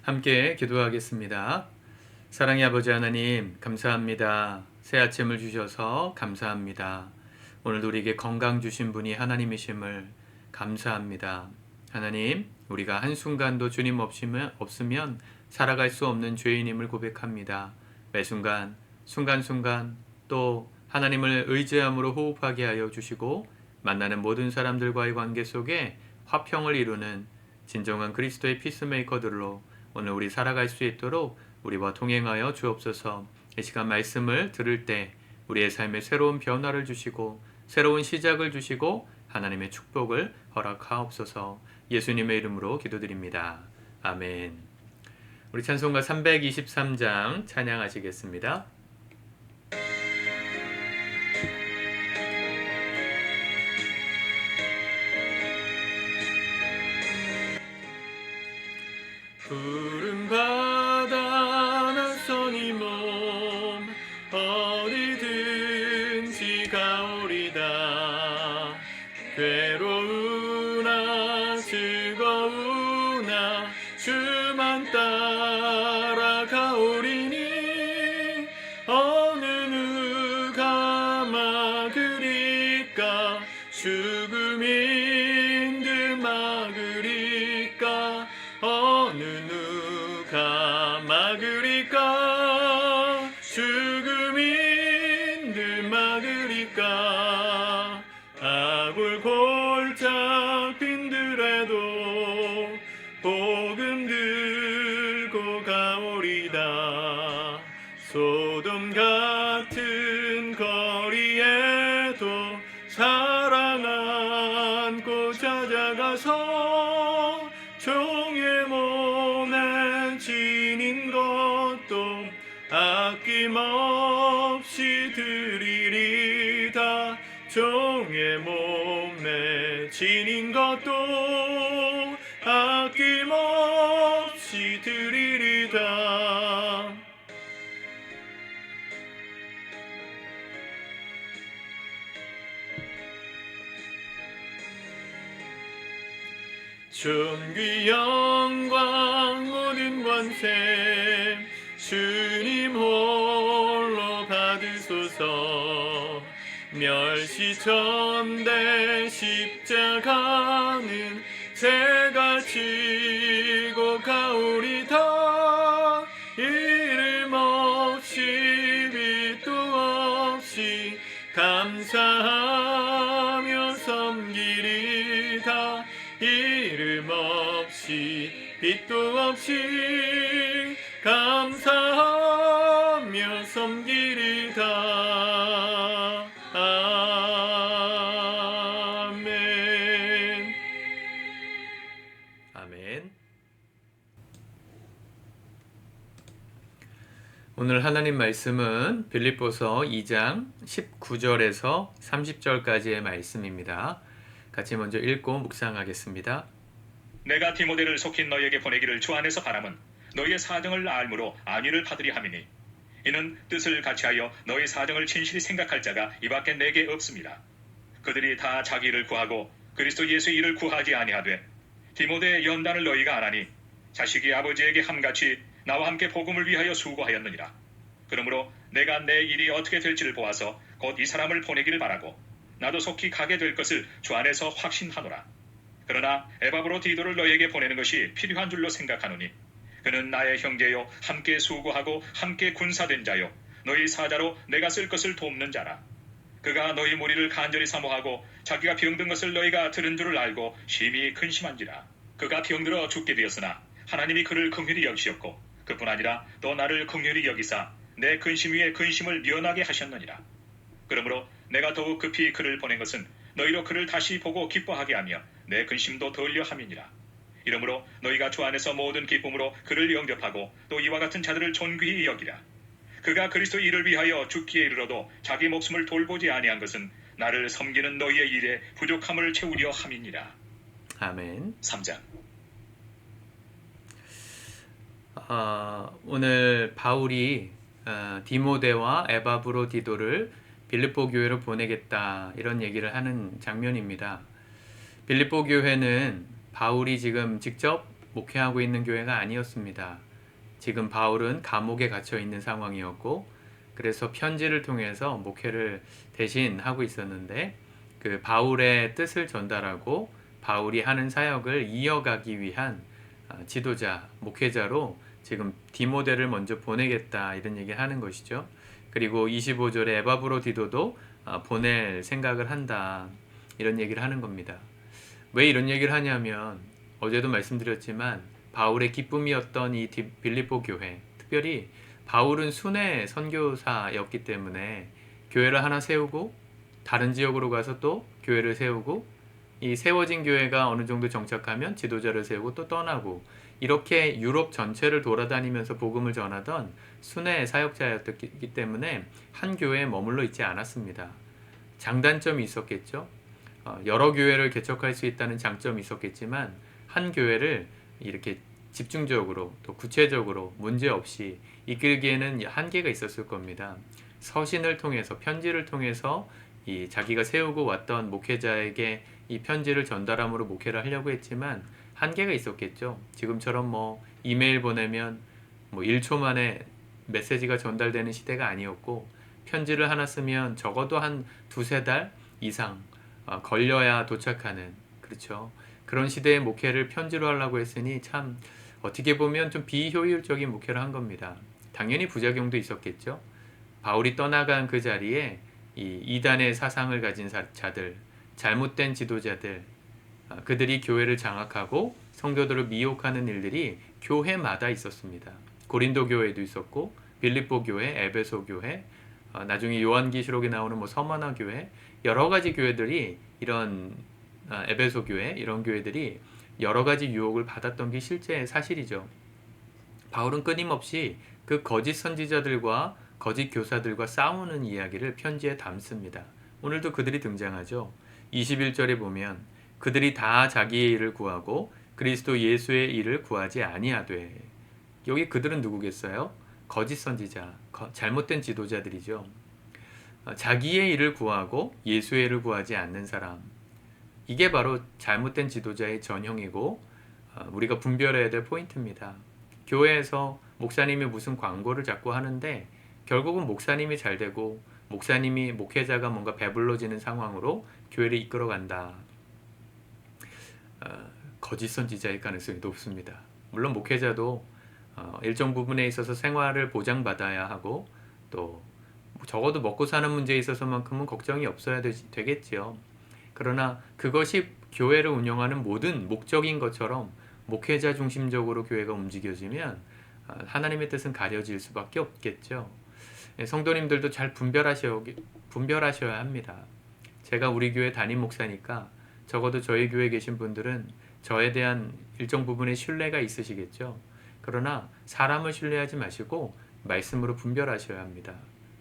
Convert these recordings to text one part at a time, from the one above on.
함께 기도하겠습니다. 사랑의 아버지 하나님, 감사합니다. 새 아침을 주셔서 감사합니다. 오늘도 우리에게 건강 주신 분이 하나님이심을 감사합니다. 하나님, 우리가 한순간도 주님 없으면 살아갈 수 없는 죄인임을 고백합니다. 매 순간, 순간순간 또 하나님을 의지함으로 호흡하게 하여 주시고 만나는 모든 사람들과의 관계 속에 화평을 이루는 진정한 그리스도의 피스메이커들로 오늘 우리 살아갈 수 있도록 우리와 동행하여 주옵소서. 이 시간 말씀을 들을 때 우리의 삶에 새로운 변화를 주시고 새로운 시작을 주시고 하나님의 축복을 허락하옵소서. 예수님의 이름으로 기도드립니다. 아멘. 우리 찬송가 323장 찬양하시겠습니다. 푸른 바다 낯선 이 몸 어디든지 가오리다. 괴로우나 즐거우나 주만 따라가오리니 어느 누가 막으리까. 죽음인들 막으리까. 어느 누가 막으리까. 죽음인들 막으리까. 아굴 골짝 빈들에도 복음 들고 가오리다. 소돔 같은 거리에도 사랑 안고 찾아가서 종의 몸에 지닌 것도 아낌없이 드리리다. 종의 몸에 지닌 것도 아낌없이 드리리다. 존귀 영광 모든 권세 주님 홀로 받으소서. 멸시천대 십자가는 제가 지고 가오리다. 이름 없이 빛도 없이 감사하며 섬기리다. 이름 없이 빛도 없이 감사하며 섬기리다. 아멘. 아멘. 오늘 하나님 말씀은 빌립보서 2장 19절에서 30절까지의 말씀입니다. 같이 먼저 읽고 묵상하겠습니다. 내가 디모데를 속히 너희에게 보내기를 주 안에서 바람은 너희의 사정을 알므로 안위를 받으려 함이니 이는 뜻을 같이하여 너희 사정을 진실히 생각할 자가 이밖에 내게 없습니다. 그들이 다 자기 일을 구하고 그리스도 예수의 일을 구하지 아니하되 디모데의 연단을 너희가 안하니 자식이 아버지에게 함같이 나와 함께 복음을 위하여 수고하였느니라. 그러므로 내가 내 일이 어떻게 될지를 보아서 곧 이 사람을 보내기를 바라고 나도 속히 가게 될 것을 주 안에서 확신하노라. 그러나 에바브로디도를 너희에게 보내는 것이 필요한 줄로 생각하노니 그는 나의 형제요 함께 수고하고 함께 군사된 자요 너희 사자로 내가 쓸 것을 돕는 자라. 그가 너희 무리를 간절히 사모하고 자기가 병든 것을 너희가 들은 줄을 알고 심히 근심한지라. 그가 병들어 죽게 되었으나 하나님이 그를 긍휼히 여기셨고 그뿐 아니라 또 나를 긍휼히 여기사 내 근심 위에 근심을 면하게 하셨느니라. 그러므로 내가 더욱 급히 그를 보낸 것은 너희로 그를 다시 보고 기뻐하게 하며 내 근심도 덜려 함이니라. 이러므로 너희가 주 안에서 모든 기쁨으로 그를 영접하고 또 이와 같은 자들을 존귀히 여기라. 그가 그리스도 일을 위하여 죽기에 이르러도 자기 목숨을 돌보지 아니한 것은 나를 섬기는 너희의 일에 부족함을 채우려 함이니라. 아멘. 3장. 오늘 바울이 디모데와 에바브로디도를 빌립보 교회로 보내겠다 이런 얘기를 하는 장면입니다. 빌립보 교회는 바울이 지금 직접 목회하고 있는 교회가 아니었습니다. 지금 바울은 감옥에 갇혀 있는 상황이었고, 그래서 편지를 통해서 목회를 대신 하고 있었는데, 그 바울의 뜻을 전달하고 바울이 하는 사역을 이어가기 위한 지도자, 목회자로 지금 디모데를 먼저 보내겠다 이런 얘기를 하는 것이죠. 그리고 25절에 에바브로디도도 보낼 생각을 한다 이런 얘기를 하는 겁니다. 왜 이런 얘기를 하냐면 어제도 말씀드렸지만 바울의 기쁨이었던 이 빌립보 교회, 특별히 바울은 순회 선교사였기 때문에 교회를 하나 세우고 다른 지역으로 가서 또 교회를 세우고 이 세워진 교회가 어느 정도 정착하면 지도자를 세우고 또 떠나고 이렇게 유럽 전체를 돌아다니면서 복음을 전하던 순회 사역자였기 때문에 한 교회에 머물러 있지 않았습니다. 장단점이 있었겠죠. 여러 교회를 개척할 수 있다는 장점이 있었겠지만 한 교회를 이렇게 집중적으로 또 구체적으로 문제없이 이끌기에는 한계가 있었을 겁니다. 서신을 통해서 편지를 통해서 이 자기가 세우고 왔던 목회자에게 이 편지를 전달함으로 목회를 하려고 했지만 한계가 있었겠죠. 지금처럼 뭐 이메일 보내면 뭐 1초 만에 메시지가 전달되는 시대가 아니었고 편지를 하나 쓰면 적어도 한 두세 달 이상 걸려야 도착하는 그렇죠. 그런 시대의 목회를 편지로 하려고 했으니 참 어떻게 보면 좀 비효율적인 목회를 한 겁니다. 당연히 부작용도 있었겠죠. 바울이 떠나간 그 자리에 이 이단의 사상을 가진 자들, 잘못된 지도자들, 그들이 교회를 장악하고 성도들을 미혹하는 일들이 교회마다 있었습니다. 고린도 교회도 있었고 빌립보 교회, 에베소 교회, 나중에 요한계시록에 나오는 뭐 서머나 교회, 여러 가지 교회들이 이런 에베소 교회 이런 교회들이 여러 가지 유혹을 받았던 게 실제 사실이죠. 바울은 끊임없이 그 거짓 선지자들과 거짓 교사들과 싸우는 이야기를 편지에 담습니다. 오늘도 그들이 등장하죠. 21절에 보면 그들이 다 자기의 일을 구하고 그리스도 예수의 일을 구하지 아니하되. 여기 그들은 누구겠어요? 거짓 선지자, 잘못된 지도자들이죠. 자기의 일을 구하고 예수의 일을 구하지 않는 사람. 이게 바로 잘못된 지도자의 전형이고 우리가 분별해야 될 포인트입니다. 교회에서 목사님이 무슨 광고를 자꾸 하는데 결국은 목사님이 잘 되고 목회자가 뭔가 배불러지는 상황으로 교회를 이끌어간다. 거짓 선지자일 가능성이 높습니다. 물론 목회자도 일정 부분에 있어서 생활을 보장받아야 하고 또 적어도 먹고 사는 문제에 있어서만큼은 걱정이 없어야 되겠지요. 그러나 그것이 교회를 운영하는 모든 목적인 것처럼 목회자 중심적으로 교회가 움직여지면 하나님의 뜻은 가려질 수밖에 없겠죠. 성도님들도 잘 분별하셔야 합니다. 제가 우리 교회 담임 목사니까 적어도 저희 교회에 계신 분들은 저에 대한 일정 부분의 신뢰가 있으시겠죠. 그러나 사람을 신뢰하지 마시고 말씀으로 분별하셔야 합니다.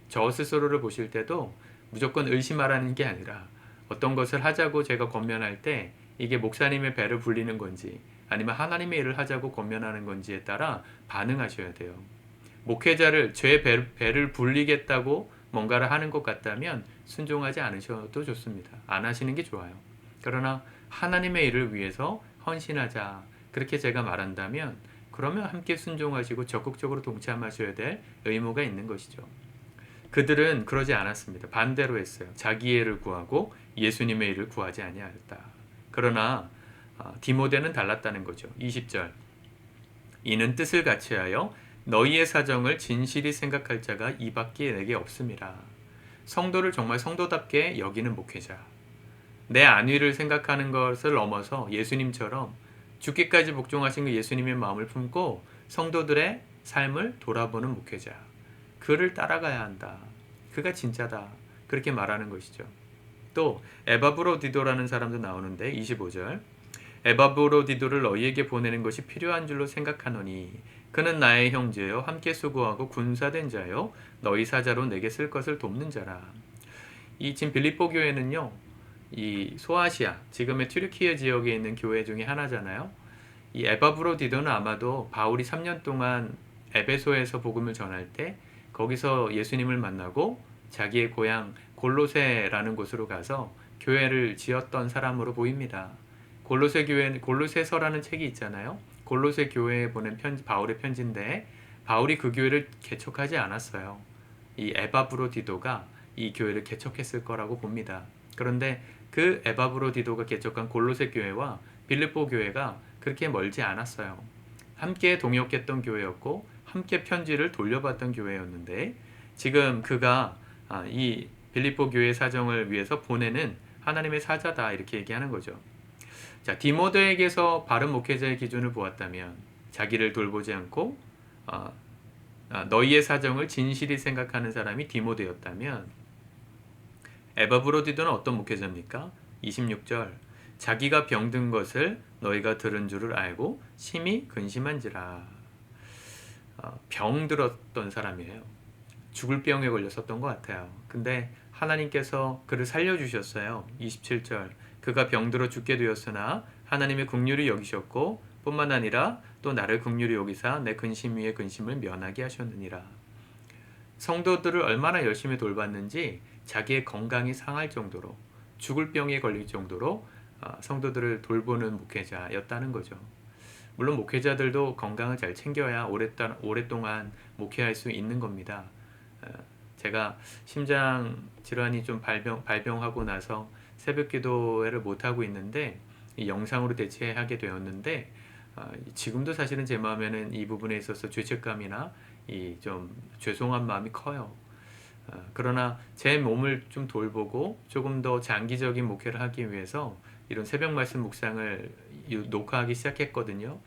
저 스스로를 보실 때도 무조건 의심하라는 게 아니라 어떤 것을 하자고 제가 권면할 때 이게 목사님의 배를 불리는 건지 아니면 하나님의 일을 하자고 권면하는 건지에 따라 반응하셔야 돼요. 목회자를 제 배를 불리겠다고 뭔가를 하는 것 같다면 순종하지 않으셔도 좋습니다. 안 하시는 게 좋아요. 그러나 하나님의 일을 위해서 헌신하자 그렇게 제가 말한다면 그러면 함께 순종하시고 적극적으로 동참하셔야 될 의무가 있는 것이죠. 그들은 그러지 않았습니다. 반대로 했어요. 자기의 일을 구하고 예수님의 일을 구하지 아니하였다. 그러나 디모데는 달랐다는 거죠. 20절 이는 뜻을 같이하여 너희의 사정을 진실히 생각할 자가 이밖에 내게 없음이라. 성도를 정말 성도답게 여기는 목회자. 내 안위를 생각하는 것을 넘어서 예수님처럼 죽기까지 복종하신 그 예수님의 마음을 품고 성도들의 삶을 돌아보는 목회자. 그를 따라가야 한다. 그가 진짜다. 그렇게 말하는 것이죠. 또 에바브로디도라는 사람도 나오는데 25절 에바브로디도를 너희에게 보내는 것이 필요한 줄로 생각하노니 그는 나의 형제요 함께 수고하고 군사된 자요 너희 사자로 내게 쓸 것을 돕는 자라. 이 지금 빌립보 교회는요. 이 소아시아 지금의 튀르키예 지역에 있는 교회 중에 하나잖아요. 이 에바브로디도는 아마도 바울이 3년 동안 에베소에서 복음을 전할 때 거기서 예수님을 만나고 자기의 고향 골로새라는 곳으로 가서 교회를 지었던 사람으로 보입니다. 골로새서라는 책이 있잖아요. 골로새 교회에 보낸 편지, 바울의 편지인데 바울이 그 교회를 개척하지 않았어요. 이 에바브로디도가 이 교회를 개척했을 거라고 봅니다. 그런데 그 에바브로디도가 개척한 골로새 교회와 빌립보 교회가 그렇게 멀지 않았어요. 함께 동역했던 교회였고 함께 편지를 돌려받던 교회였는데 지금 그가 이 빌립보 교회 사정을 위해서 보내는 하나님의 사자다 이렇게 얘기하는 거죠. 자, 디모데에게서 바른 목회자의 기준을 보았다면 자기를 돌보지 않고 너희의 사정을 진실히 생각하는 사람이 디모데였다면 에바브로디도는 어떤 목회자입니까? 26절 자기가 병든 것을 너희가 들은 줄을 알고 심히 근심한지라. 병들었던 사람이에요. 죽을 병에 걸렸었던 것 같아요. 근데 하나님께서 그를 살려주셨어요. 27절 그가 병들어 죽게 되었으나 하나님의 긍휼히 여기셨고 뿐만 아니라 또 나를 긍휼히 여기사 내 근심 위에 근심을 면하게 하셨느니라. 성도들을 얼마나 열심히 돌봤는지 자기의 건강이 상할 정도로 죽을 병에 걸릴 정도로 성도들을 돌보는 목회자였다는 거죠. 물론 목회자들도 건강을 잘 챙겨야 오랫동안 목회할 수 있는 겁니다. 제가 심장 질환이 좀 발병하고 나서 새벽 기도회를 못하고 있는데 이 영상으로 대체하게 되었는데 지금도 사실은 제 마음에는 이 부분에 있어서 죄책감이나 이 좀 죄송한 마음이 커요. 그러나 제 몸을 좀 돌보고 조금 더 장기적인 목회를 하기 위해서 이런 새벽 말씀 묵상을 녹화하기 시작했거든요.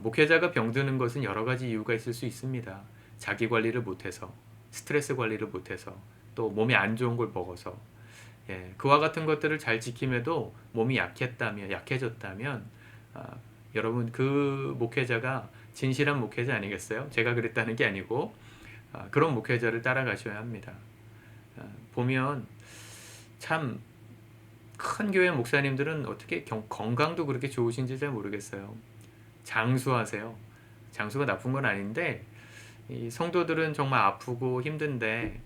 목회자가 병드는 것은 여러 가지 이유가 있을 수 있습니다. 자기 관리를 못해서, 스트레스 관리를 못해서, 또 몸이 안 좋은 걸 먹어서, 그와 같은 것들을 잘 지킴에도 몸이 약해졌다면, 여러분 그 목회자가 진실한 목회자 아니겠어요? 제가 그랬다는 게 아니고 그런 목회자를 따라가셔야 합니다. 보면 참 큰 교회 목사님들은 어떻게 건강도 그렇게 좋으신지 잘 모르겠어요. 장수하세요. 장수가 나쁜 건 아닌데 이 성도들은 정말 아프고 힘든데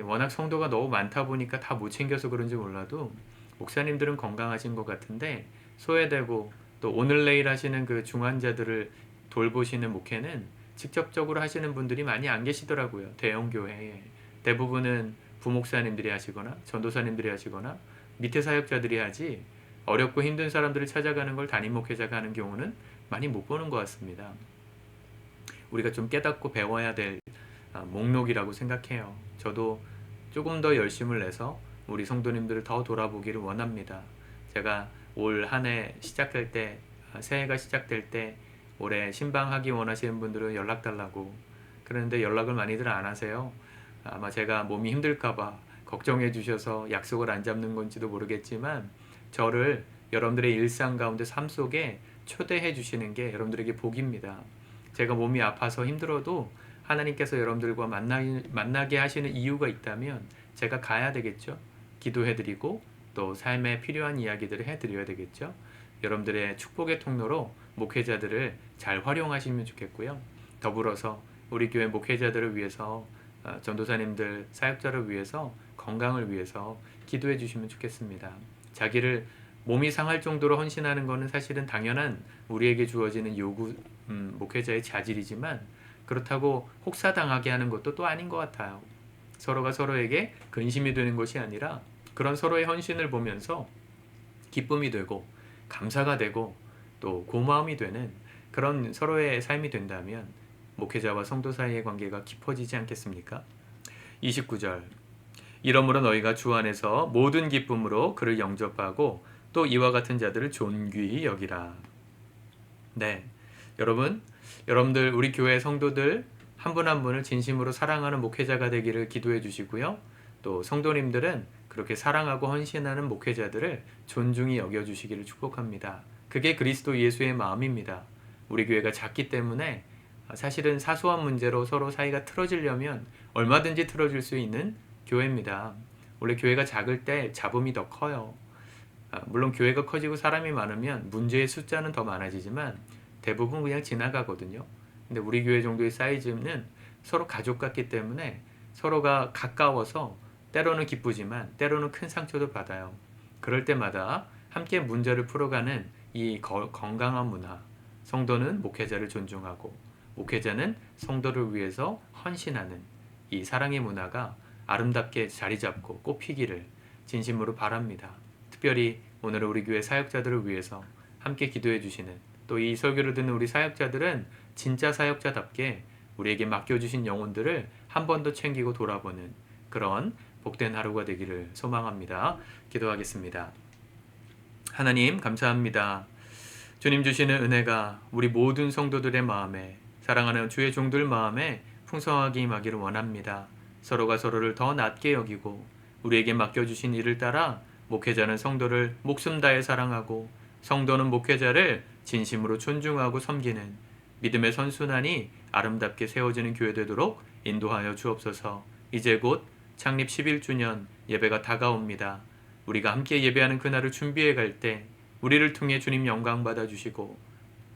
워낙 성도가 너무 많다 보니까 다 못 챙겨서 그런지 몰라도 목사님들은 건강하신 것 같은데 소외되고 또 오늘 내일 하시는 그 중환자들을 돌보시는 목회는 직접적으로 하시는 분들이 많이 안 계시더라고요. 대형 교회에 대부분은 부목사님들이 하시거나 전도사님들이 하시거나 밑에 사역자들이 하지 어렵고 힘든 사람들을 찾아가는 걸 담임 목회자가 하는 경우는 많이 못 보는 것 같습니다. 우리가 좀 깨닫고 배워야 될 목록이라고 생각해요. 저도 조금 더 열심을 내서 우리 성도님들을 더 돌아보기를 원합니다. 제가 올 한 해 시작될 때, 새해가 시작될 때 올해 신방하기 원하시는 분들은 연락 달라고 그러는데 연락을 많이들 안 하세요. 아마 제가 몸이 힘들까봐 걱정해 주셔서 약속을 안 잡는 건지도 모르겠지만 저를 여러분들의 일상 가운데 삶 속에 초대해 주시는 게 여러분들에게 복입니다. 제가 몸이 아파서 힘들어도 하나님께서 여러분들과 만나게 하시는 이유가 있다면 제가 가야 되겠죠. 기도해드리고 또 삶에 필요한 이야기들을 해드려야 되겠죠. 여러분들의 축복의 통로로 목회자들을 잘 활용하시면 좋겠고요. 더불어서 우리 교회 목회자들을 위해서 전도사님들, 사역자를 위해서 건강을 위해서 기도해 주시면 좋겠습니다. 자기를 몸이 상할 정도로 헌신하는 것은 사실은 당연한 우리에게 주어지는 요구 목회자의 자질이지만 그렇다고 혹사당하게 하는 것도 또 아닌 것 같아요. 서로가 서로에게 근심이 되는 것이 아니라 그런 서로의 헌신을 보면서 기쁨이 되고 감사가 되고 또 고마움이 되는 그런 서로의 삶이 된다면 목회자와 성도 사이의 관계가 깊어지지 않겠습니까? 29절 이러므로 너희가 주 안에서 모든 기쁨으로 그를 영접하고 또 이와 같은 자들을 존귀히 여기라. 네, 여러분들 우리 교회 성도들 한 분 한 분을 진심으로 사랑하는 목회자가 되기를 기도해 주시고요. 또 성도님들은 그렇게 사랑하고 헌신하는 목회자들을 존중히 여겨주시기를 축복합니다. 그게 그리스도 예수의 마음입니다. 우리 교회가 작기 때문에 사실은 사소한 문제로 서로 사이가 틀어지려면 얼마든지 틀어질 수 있는 교회입니다. 원래 교회가 작을 때 잡음이 더 커요. 물론 교회가 커지고 사람이 많으면 문제의 숫자는 더 많아지지만 대부분 그냥 지나가거든요. 근데 우리 교회 정도의 사이즈는 서로 가족 같기 때문에 서로가 가까워서 때로는 기쁘지만 때로는 큰 상처도 받아요. 그럴 때마다 함께 문제를 풀어가는 이 건강한 문화, 성도는 목회자를 존중하고 목회자는 성도를 위해서 헌신하는 이 사랑의 문화가 아름답게 자리 잡고 꽃피기를 진심으로 바랍니다. 특별히 오늘 우리 교회 사역자들을 위해서 함께 기도해 주시는 또 이 설교를 듣는 우리 사역자들은 진짜 사역자답게 우리에게 맡겨주신 영혼들을 한 번 더 챙기고 돌아보는 그런 복된 하루가 되기를 소망합니다. 기도하겠습니다. 하나님 감사합니다. 주님 주시는 은혜가 우리 모든 성도들의 마음에 사랑하는 주의 종들 마음에 풍성하게 임하기를 원합니다. 서로가 서로를 더 낮게 여기고 우리에게 맡겨주신 일을 따라 목회자는 성도를 목숨 다해 사랑하고 성도는 목회자를 진심으로 존중하고 섬기는 믿음의 선순환이 아름답게 세워지는 교회 되도록 인도하여 주옵소서. 이제 곧 창립 11주년 예배가 다가옵니다. 우리가 함께 예배하는 그날을 준비해 갈 때 우리를 통해 주님 영광 받아주시고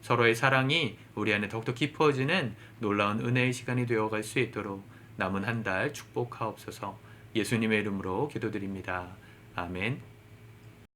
서로의 사랑이 우리 안에 더욱더 깊어지는 놀라운 은혜의 시간이 되어갈 수 있도록 남은 한 달 축복하옵소서. 예수님의 이름으로 기도드립니다. 아멘.